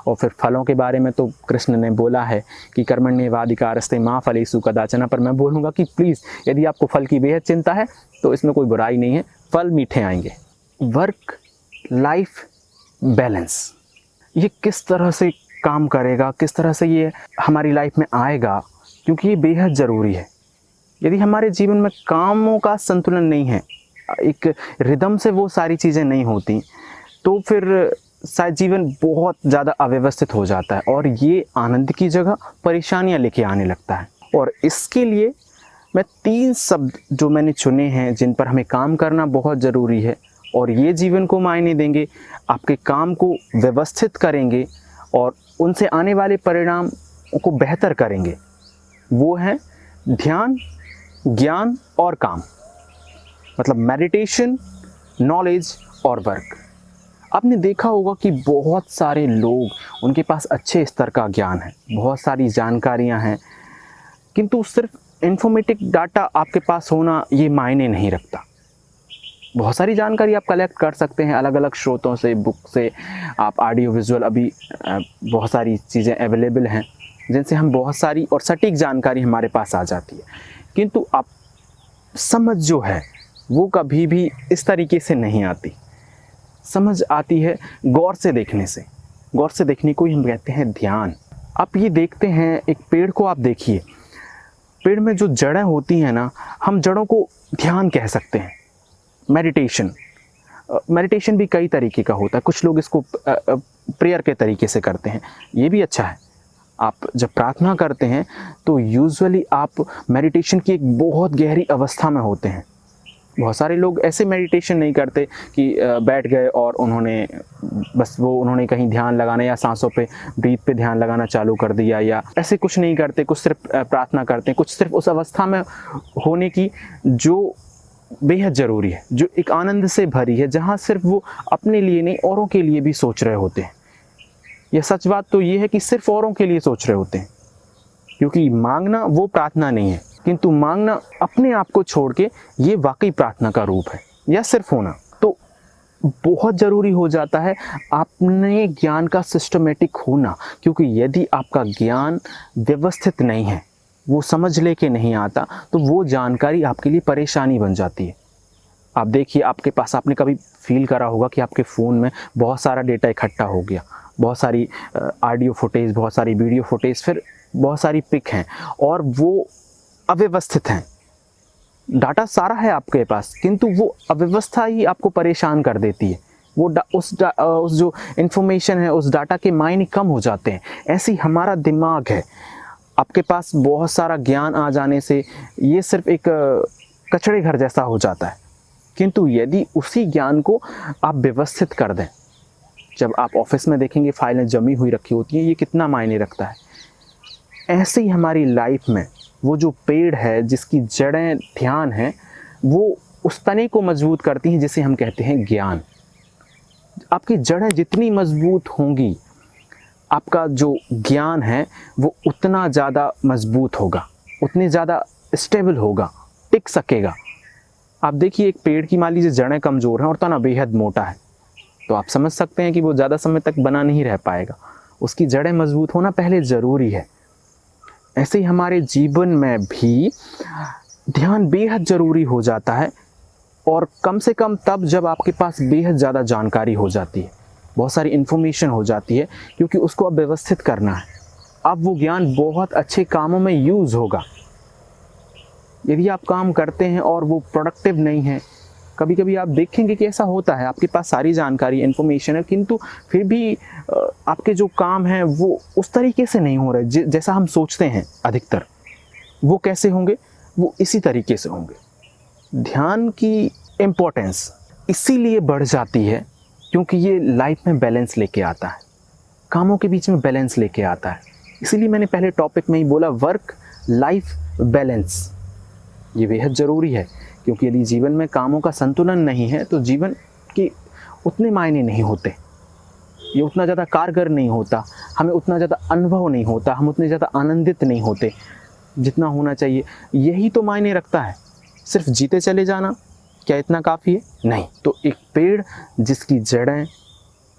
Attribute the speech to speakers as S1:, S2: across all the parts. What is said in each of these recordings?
S1: और फिर फलों के बारे में तो कृष्ण ने बोला है कि कर्मण्येवाधिकारस्ते मा फलेषु कदाचन। पर मैं बोलूँगा कि प्लीज़ यदि आपको फल की बेहद चिंता है तो इसमें कोई बुराई नहीं है, फल मीठे आएंगे। वर्क लाइफ बैलेंस, ये किस तरह से काम करेगा, किस तरह से ये हमारी लाइफ में आएगा, क्योंकि ये बेहद ज़रूरी है। यदि हमारे जीवन में कामों का संतुलन नहीं है, एक रिदम से वो सारी चीज़ें नहीं होती, तो फिर शायद जीवन बहुत ज़्यादा अव्यवस्थित हो जाता है और ये आनंद की जगह परेशानियां लेके आने लगता है। और इसके लिए मैं 3 शब्द जो मैंने चुने हैं जिन पर हमें काम करना बहुत ज़रूरी है और ये जीवन को मायने देंगे, आपके काम को व्यवस्थित करेंगे और उनसे आने वाले परिणाम को बेहतर करेंगे, वो है ध्यान, ज्ञान और काम। मतलब मेडिटेशन, नॉलेज और वर्क। आपने देखा होगा कि बहुत सारे लोग, उनके पास अच्छे स्तर का ज्ञान है, बहुत सारी जानकारियां हैं, किंतु सिर्फ इन्फॉर्मेटिव डाटा आपके पास होना ये मायने नहीं रखता। बहुत सारी जानकारी आप कलेक्ट कर सकते हैं अलग अलग स्रोतों से, बुक से, आप ऑडियो विजुअल, अभी बहुत सारी चीज़ें अवेलेबल हैं जिनसे हम बहुत सारी और सटीक जानकारी हमारे पास आ जाती है। किंतु आप समझ जो है वो कभी भी इस तरीके से नहीं आती। समझ आती है गौर से देखने से। गौर से देखने को ही हम कहते हैं ध्यान। आप ये देखते हैं, एक पेड़ को आप देखिए, पेड़ में जो जड़ें होती हैं ना, हम जड़ों को ध्यान कह सकते हैं। मेडिटेशन भी कई तरीके का होता है। कुछ लोग इसको प्रेयर के तरीके से करते हैं, ये भी अच्छा है। आप जब प्रार्थना करते हैं तो यूजुअली आप मेडिटेशन की एक बहुत गहरी अवस्था में होते हैं। बहुत सारे लोग ऐसे मेडिटेशन नहीं करते कि बैठ गए और उन्होंने कहीं ध्यान लगाना या सांसों पे, ब्रीथ पे ध्यान लगाना चालू कर दिया, या ऐसे कुछ नहीं करते। कुछ सिर्फ प्रार्थना करते हैं, कुछ सिर्फ उस अवस्था में होने की जो बेहद ज़रूरी है, जो एक आनंद से भरी है, जहाँ सिर्फ वो अपने लिए नहीं औरों के लिए भी सोच रहे होते हैं। यह सच बात तो ये है कि सिर्फ औरों के लिए सोच रहे होते हैं, क्योंकि मांगना वो प्रार्थना नहीं है, किंतु मांगना अपने आप को छोड़ के ये वाकई प्रार्थना का रूप है, या सिर्फ होना। तो बहुत ज़रूरी हो जाता है अपने ज्ञान का सिस्टमेटिक होना, क्योंकि यदि आपका ज्ञान व्यवस्थित नहीं है, वो समझ लेके नहीं आता, तो वो जानकारी आपके लिए परेशानी बन जाती है। आप देखिए, आपके पास, आपने कभी फील करा होगा कि आपके फ़ोन में बहुत सारा डेटा इकट्ठा हो गया, बहुत सारी ऑडियो फुटेज, बहुत सारी वीडियो फुटेज, फिर बहुत सारी पिक हैं और वो अव्यवस्थित हैं। डाटा सारा है आपके पास, किंतु वो अव्यवस्था ही आपको परेशान कर देती है। वो उस जो इन्फॉर्मेशन है, उस डाटा के मायने कम हो जाते हैं। ऐसे ही हमारा दिमाग है। आपके पास बहुत सारा ज्ञान आ जाने से ये सिर्फ एक कचड़े घर जैसा हो जाता है, किंतु यदि उसी ज्ञान को आप व्यवस्थित कर दें, जब आप ऑफिस में देखेंगे फाइलें जमी हुई रखी होती हैं, ये कितना मायने रखता है। ऐसे ही हमारी लाइफ में वो जो पेड़ है, जिसकी जड़ें ध्यान है, वो उस तने को मजबूत करती हैं जिसे हम कहते हैं ज्ञान। आपकी जड़ें जितनी मजबूत होंगी, आपका जो ज्ञान है वो उतना ज़्यादा मजबूत होगा, उतनी ज़्यादा स्टेबल होगा, टिक सकेगा। आप देखिए, एक पेड़ की मान लीजिए जड़ें कमज़ोर हैं और तना बेहद मोटा है, तो आप समझ सकते हैं कि वो ज़्यादा समय तक बना नहीं रह पाएगा। उसकी जड़ें मजबूत होना पहले ज़रूरी है। ऐसे ही हमारे जीवन में भी ध्यान बेहद ज़रूरी हो जाता है, और कम से कम तब जब आपके पास बेहद ज़्यादा जानकारी हो जाती है, बहुत सारी इन्फॉर्मेशन हो जाती है, क्योंकि उसको अब व्यवस्थित करना है। अब वो ज्ञान बहुत अच्छे कामों में यूज़ होगा। यदि आप काम करते हैं और वो प्रोडक्टिव नहीं है, कभी कभी आप देखेंगे कि ऐसा होता है, आपके पास सारी जानकारी, इन्फॉर्मेशन है, किंतु फिर भी आपके जो काम हैं वो उस तरीके से नहीं हो रहे जैसा हम सोचते हैं। अधिकतर वो कैसे होंगे? वो इसी तरीके से होंगे। ध्यान की इम्पोर्टेंस इसीलिए बढ़ जाती है क्योंकि ये लाइफ में बैलेंस लेके आता है, कामों के बीच में बैलेंस लेके आता है। इसीलिए मैंने पहले टॉपिक में ही बोला, वर्क लाइफ बैलेंस ये बेहद ज़रूरी है, क्योंकि यदि जीवन में कामों का संतुलन नहीं है तो जीवन के उतने मायने नहीं होते, ये उतना ज़्यादा कारगर नहीं होता, हमें उतना ज़्यादा अनुभव नहीं होता, हम उतने ज़्यादा आनंदित नहीं होते जितना होना चाहिए। यही तो मायने रखता है। सिर्फ जीते चले जाना क्या इतना काफ़ी है? नहीं। तो एक पेड़ जिसकी जड़ें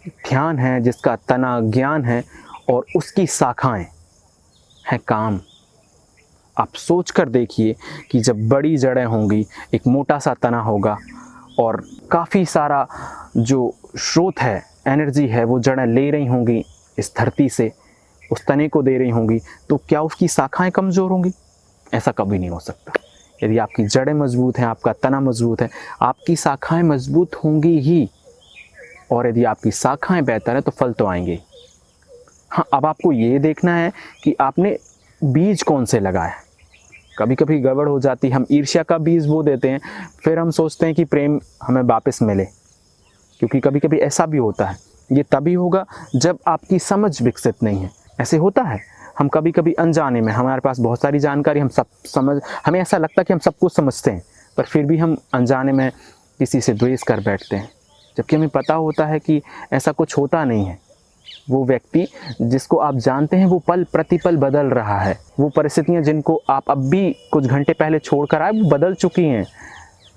S1: ध्यान है, जिसका तना ज्ञान है और उसकी शाखाएं है काम। आप सोच कर देखिए कि जब बड़ी जड़ें होंगी, एक मोटा सा तना होगा और काफ़ी सारा जो स्रोत है, एनर्जी है, वो जड़ें ले रही होंगी इस धरती से, उस तने को दे रही होंगी, तो क्या उसकी शाखाएं कमज़ोर होंगी? ऐसा कभी नहीं हो सकता। यदि आपकी जड़ें मजबूत हैं, आपका तना मजबूत है, आपकी शाखाएं मजबूत होंगी ही। और यदि आपकी शाखाएं बेहतर है तो फल तो आएंगे। हाँ, अब आपको ये देखना है कि आपने बीज कौन से लगाए। कभी कभी गड़बड़ हो जाती है, हम ईर्ष्या का बीज बो देते हैं, फिर हम सोचते हैं कि प्रेम हमें वापस मिले, क्योंकि कभी कभी ऐसा भी होता है। ये तभी होगा जब आपकी समझ विकसित नहीं है। ऐसे होता है, हम कभी कभी अनजाने में, हमारे पास बहुत सारी जानकारी, हमें ऐसा लगता है कि हम सब कुछ समझते हैं, पर फिर भी हम अनजाने में किसी से द्वेष कर बैठते हैं, जबकि हमें पता होता है कि ऐसा कुछ होता नहीं है। वो व्यक्ति जिसको आप जानते हैं वो पल प्रतिपल बदल रहा है। वो परिस्थितियाँ जिनको आप अब भी कुछ घंटे पहले छोड़कर आए, वो बदल चुकी हैं।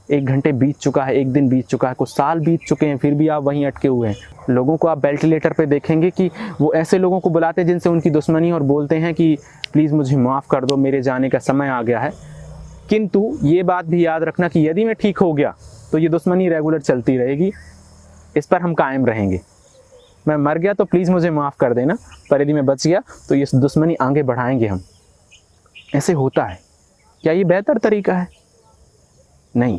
S1: 1 घंटे बीत चुका है, 1 दिन बीत चुका है, कुछ साल बीत चुके हैं, फिर भी आप वहीं अटके हुए हैं। लोगों को आप वेंटिलेटर पे देखेंगे कि वो ऐसे लोगों को बुलाते हैं जिनसे उनकी दुश्मनी, और बोलते हैं कि प्लीज़ मुझे माफ़ कर दो, मेरे जाने का समय आ गया है। किंतु ये बात भी याद रखना कि यदि मैं ठीक हो गया तो ये दुश्मनी रेगुलर चलती रहेगी, इस पर हम कायम रहेंगे। मैं मर गया तो प्लीज़ मुझे माफ़ कर देना, पर यदि मैं बच गया तो ये दुश्मनी आगे बढ़ाएंगे हम। ऐसे होता है। क्या ये बेहतर तरीका है? नहीं।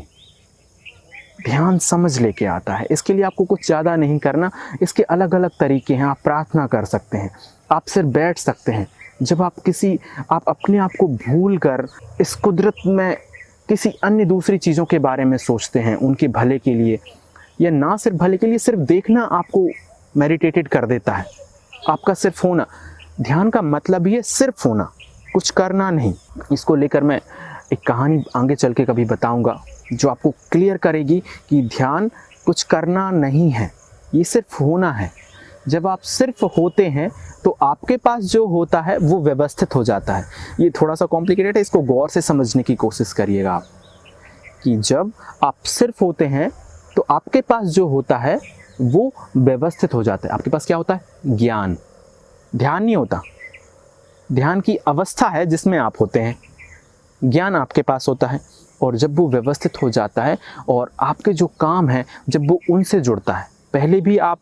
S1: ध्यान समझ लेके आता है। इसके लिए आपको कुछ ज़्यादा नहीं करना। इसके अलग अलग तरीके हैं। आप प्रार्थना कर सकते हैं, आप सिर्फ बैठ सकते हैं। जब आप अपने आप को भूल कर इस कुदरत में किसी अन्य दूसरी चीज़ों के बारे में सोचते हैं, उनके भले के लिए, या ना सिर्फ भले के लिए, सिर्फ देखना आपको मेडिटेटेड कर देता है। आपका सिर्फ होना, ध्यान का मतलब ही है सिर्फ होना, कुछ करना नहीं। इसको लेकर मैं एक कहानी आगे चल के कभी बताऊंगा, जो आपको क्लियर करेगी कि ध्यान कुछ करना नहीं है, ये सिर्फ होना है। जब आप सिर्फ होते हैं तो आपके पास जो होता है वो व्यवस्थित हो जाता है। ये थोड़ा सा कॉम्प्लिकेटेड है, इसको गौर से समझने की कोशिश करिएगा आप, कि जब आप सिर्फ होते हैं तो आपके पास जो होता है वो व्यवस्थित हो जाता है। आपके पास क्या होता है? ज्ञान। ध्यान नहीं होता। ध्यान की अवस्था है जिसमें आप होते हैं, ज्ञान आपके पास होता है। और जब वो व्यवस्थित हो जाता है और आपके जो काम है जब वो उनसे जुड़ता है, पहले भी आप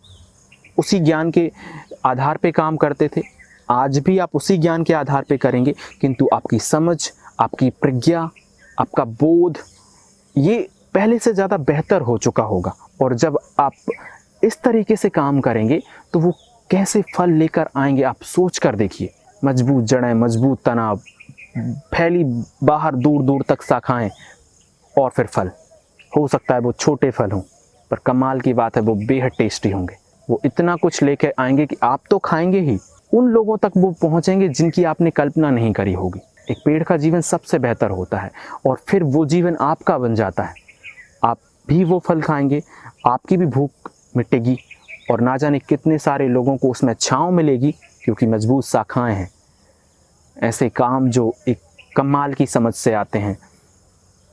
S1: उसी ज्ञान के आधार पे काम करते थे, आज भी आप उसी ज्ञान के आधार पे करेंगे, किंतु आपकी समझ, आपकी प्रज्ञा, आपका बोध, ये पहले से ज़्यादा बेहतर हो चुका होगा। और जब आप इस तरीके से काम करेंगे तो वो कैसे फल लेकर आएंगे आप सोच कर देखिए। मजबूत जड़ें, मजबूत तनाव, फैली बाहर दूर दूर तक शाखाएं, और फिर फल। हो सकता है वो छोटे फल हों, पर कमाल की बात है वो बेहद टेस्टी होंगे। वो इतना कुछ लेकर आएंगे कि आप तो खाएंगे ही, उन लोगों तक वो पहुंचेंगे जिनकी आपने कल्पना नहीं करी होगी। एक पेड़ का जीवन सबसे बेहतर होता है, और फिर वो जीवन आपका बन जाता है। आप भी वो फल खाएंगे, आपकी भी भूख मिटेगी, और ना जाने कितने सारे लोगों को उसमें छांव मिलेगी, क्योंकि मजबूत शाखाएं हैं। ऐसे काम जो एक कमाल की समझ से आते हैं,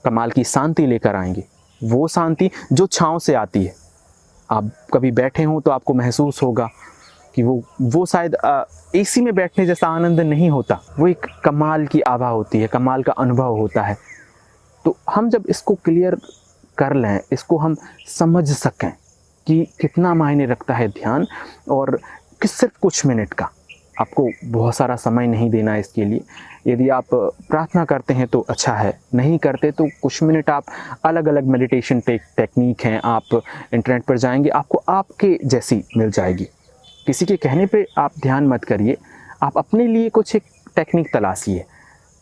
S1: कमाल की शांति लेकर आएंगे। वो शांति जो छांव से आती है। आप कभी बैठे हों तो आपको महसूस होगा कि वो शायद एसी में बैठने जैसा आनंद नहीं होता, वो एक कमाल की आभा होती है, कमाल का अनुभव होता है। तो हम जब इसको क्लियर कर लें, इसको हम समझ सकें कि कितना मायने रखता है ध्यान, और कि सिर्फ कुछ मिनट का, आपको बहुत सारा समय नहीं देना है इसके लिए। यदि आप प्रार्थना करते हैं तो अच्छा है, नहीं करते तो कुछ मिनट आप अलग अलग मेडिटेशन टेक्निक हैं, आप इंटरनेट पर जाएंगे, आपको आपके जैसी मिल जाएगी। किसी के कहने पे आप ध्यान मत करिए, आप अपने लिए कुछ एक टेक्निक तलाशिए।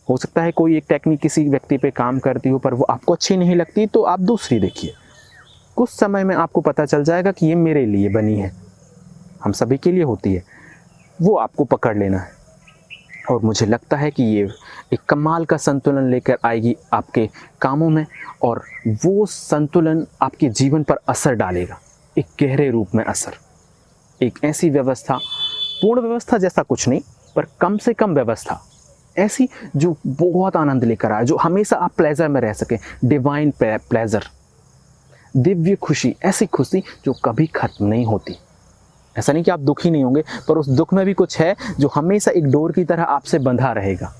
S1: हो सकता है कोई एक टेक्निक किसी व्यक्ति पे काम करती हो, पर वो आपको अच्छी नहीं लगती, तो आप दूसरी देखिए। कुछ समय में आपको पता चल जाएगा कि ये मेरे लिए बनी है, हम सभी के लिए होती है, वो आपको पकड़ लेना है। और मुझे लगता है कि ये एक कमाल का संतुलन लेकर आएगी आपके कामों में, और वो संतुलन आपके जीवन पर असर डालेगा, एक गहरे रूप में असर। एक ऐसी व्यवस्था, पूर्ण व्यवस्था जैसा कुछ नहीं, पर कम से कम व्यवस्था ऐसी जो बहुत आनंद लेकर आए, जो हमेशा आप प्लेजर में रह सकें। डिवाइन प्लेजर, दिव्य खुशी, ऐसी खुशी जो कभी खत्म नहीं होती। ऐसा नहीं कि आप दुखी नहीं होंगे, पर उस दुख में भी कुछ है जो हमेशा एक डोर की तरह आपसे बंधा रहेगा।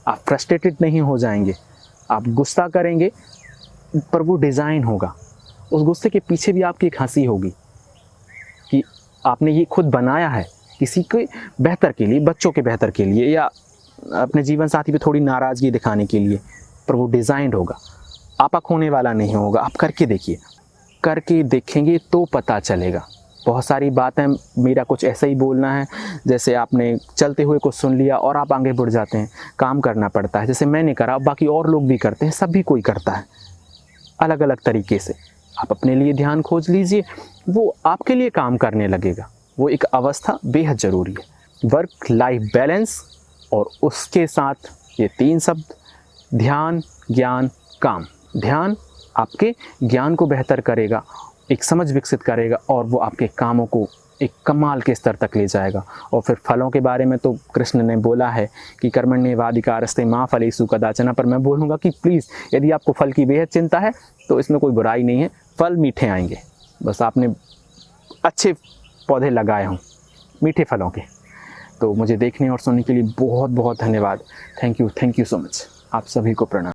S1: आप फ्रस्ट्रेटेड नहीं हो जाएंगे, आप गुस्सा करेंगे पर वो डिज़ाइन होगा। उस गुस्से के पीछे भी आपकी एक हंसी होगी कि आपने ये खुद बनाया है किसी के बेहतर के लिए, बच्चों के बेहतर के लिए, या अपने जीवन साथी पे थोड़ी नाराज़गी दिखाने के लिए, पर वो डिज़ाइंड होगा। आपका खोने वाला नहीं होगा। आप करके देखिए, करके देखेंगे तो पता चलेगा। बहुत सारी बातें मेरा कुछ ऐसा ही बोलना है, जैसे आपने चलते हुए कुछ सुन लिया और आप आगे बढ़ जाते हैं। काम करना पड़ता है, जैसे मैंने करा, बाकी और लोग भी करते हैं, सभी कोई करता है अलग अलग तरीके से। आप अपने लिए ध्यान खोज लीजिए, वो आपके लिए काम करने लगेगा। वो एक अवस्था बेहद ज़रूरी है। वर्क लाइफ बैलेंस, और उसके साथ ये 3 शब्द, ध्यान, ज्ञान, काम। ध्यान आपके ज्ञान को बेहतर करेगा, एक समझ विकसित करेगा, और वो आपके कामों को एक कमाल के स्तर तक ले जाएगा। और फिर फलों के बारे में तो कृष्ण ने बोला है कि कर्मण्येवाधिकारस्ते मा फलेषु कदाचन, पर मैं बोलूँगा कि प्लीज़, यदि आपको फल की बेहद चिंता है तो इसमें कोई बुराई नहीं है। फल मीठे आएंगे, बस आपने अच्छे पौधे लगाए हों मीठे फलों के। तो मुझे देखने और सुनने के लिए बहुत बहुत धन्यवाद। Thank you so much. आप सभी को प्रणाम।